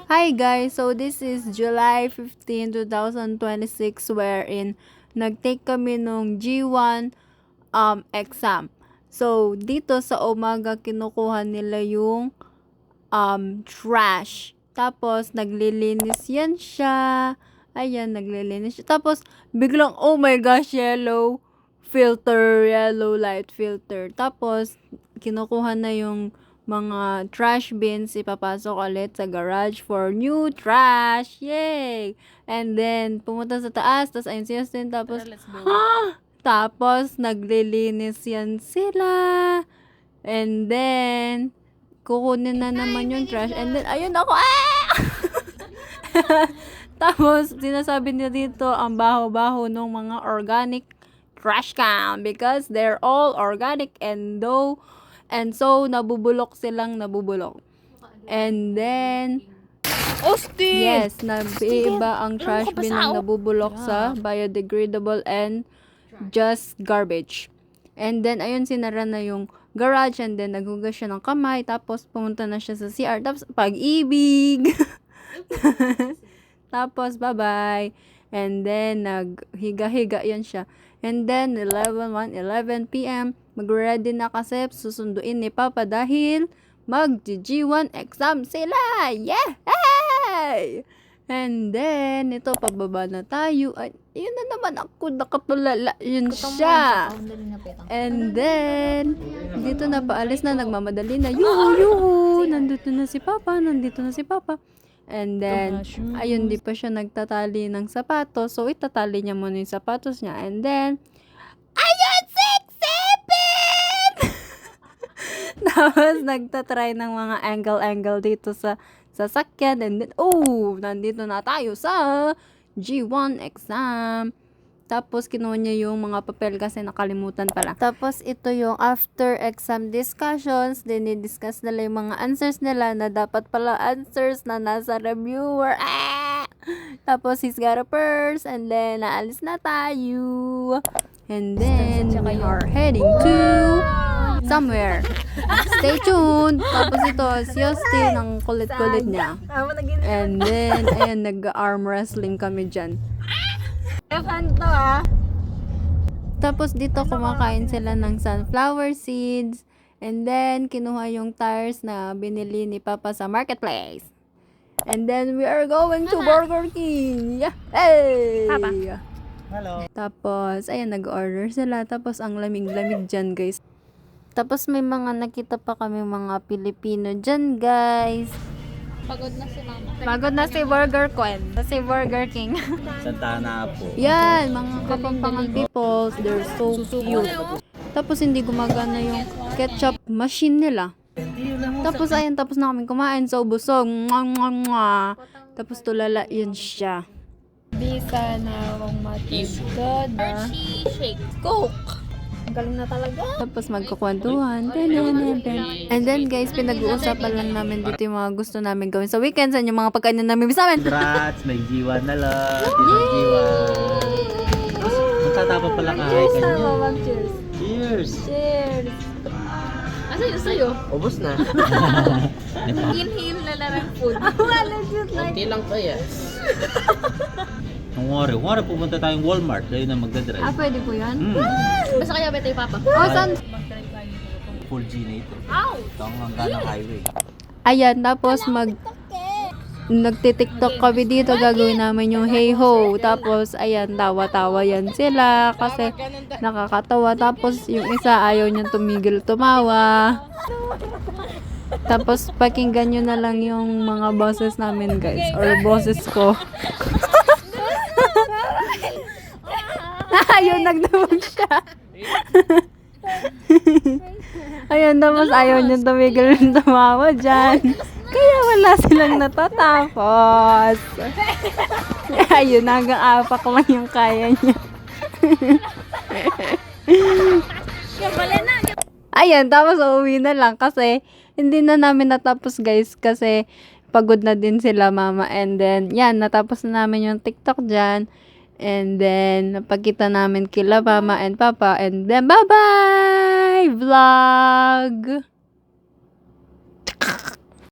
Hi guys, so this is July 15, 2026 wherein nag-take kami nung G1 exam. So dito sa umaga kinukuha nila yung trash. Tapos naglilinis yan siya. Ayan, naglilinis siya. Tapos biglang oh my gosh, yellow light filter. Tapos kinukuha na yung mga trash bins, ipapasok ulit sa garage for new trash. Yay! And then, pumunta sa taas, tapos ayun si Justin, tapos, tapos, naglilinis yan sila. And then, kukunin na naman yung trash. And then, ayun ako, Tapos, sinasabi niya dito, ang baho-baho ng mga organic trash can because they're all organic and so nabubulok silang nabubulok. And then yes, iba ang trash bin na nabubulok sa biodegradable and just garbage. And then ayun, sinara na yung garage and then naghugas siya ng kamay tapos pumunta na siya sa CR tapos pag-ibig. Tapos bye-bye. And then naghiga-higa yan siya. And then 11 p.m. mag-ready na kasi susunduin ni Papa dahil mag-G1 exam sila. Yeah! And then ito pababa na tayo. Ay, yun na naman ako nakatulala. Yun siya. And then dito na paalis na, nagmamadali na. Yuhu! Nandito na si Papa. And then, ayun, di pa siya nagtatali ng sapatos. So, itatali niya muna yung sapatos niya. And then, ayun, 6, 7! Tapos, nagtatry ng mga angle dito sa sasakyan. And then, nandito na tayo sa G1 exam. Tapos, kinuha niya yung mga papel kasi nakalimutan pala. Tapos, ito yung after exam discussions. Dinidiscuss nila yung mga answers nila na dapat pala answers na nasa reviewer. Tapos, he's got a purse. And then, naalis na tayo. And then, we are heading to somewhere. Stay tuned. Tapos, ito, si Justin, ang kulit-kulit niya. And then, ayan, nag-arm wrestling kami dyan. Tapos dito kumakain sila ng sunflower seeds. And then kinuha yung tires na binili ni Papa sa marketplace. And then we are going to Burger King. Yeah. Hey! Papa. Hello. Tapos ayan, nag-order sila. Tapos ang lamig-lamig dyan, guys. Tapos may mga nakita pa kami mga Pilipino dyan, guys. Pagod na si Mama. Pagod na si Burger Queen. Si Burger King. Santana po. Yan, mga kapampangan peoples, they're so cute. Tapos hindi gumagana yung ketchup machine nila. Tapos ayan, tapos na kami kumain, so busog. Tapos tulala, yun siya. Bisa na akong matugod. Hershey shake. Coke! Ang galing na talaga. Tapos magkukwentuhan. And then guys, pinag-uusapan lang namin dito yung mga gusto namin gawin sa weekends and yung mga pagkain na namin sa amin. Congrats! May G1 na lang. G1. Magtatapos pala kahit kanyo. Cheers! Cheers! Cheers! Sa'yo? Ubus na. Inhale na lang ang food. Kunti lang pa yan. Kung wari pupunta tayong Walmart. Kayo na magdadrive. Pwede po yan? Basta kaya ba tayo, Papa? Saan? Full G na ito. Ow! Ito ang hanggang highway. Ayan, tapos nagtitiktok kami dito, gagawin namin yung hey ho. Tapos, ayan, tawa-tawa yan sila kasi nakakatawa. Tapos, yung isa ayaw niyang tumigil tumawa. Tapos, pakinggan nyo na lang yung mga boses namin, guys. Or boses ko. Ayun, nagdamag siya. Ayun, tapos ayaw niya tumigil ng tumawa dyan. Kaya wala silang natatapos. Ayun, hanggang apak lang yung kaya niya. Ayun, tapos uuwi na lang kasi hindi na namin natapos, guys, kasi pagod na din sila, Mama. And then, yan, natapos na namin yung TikTok dyan. And then, napakita namin kila mama and papa. And then, bye-bye vlog!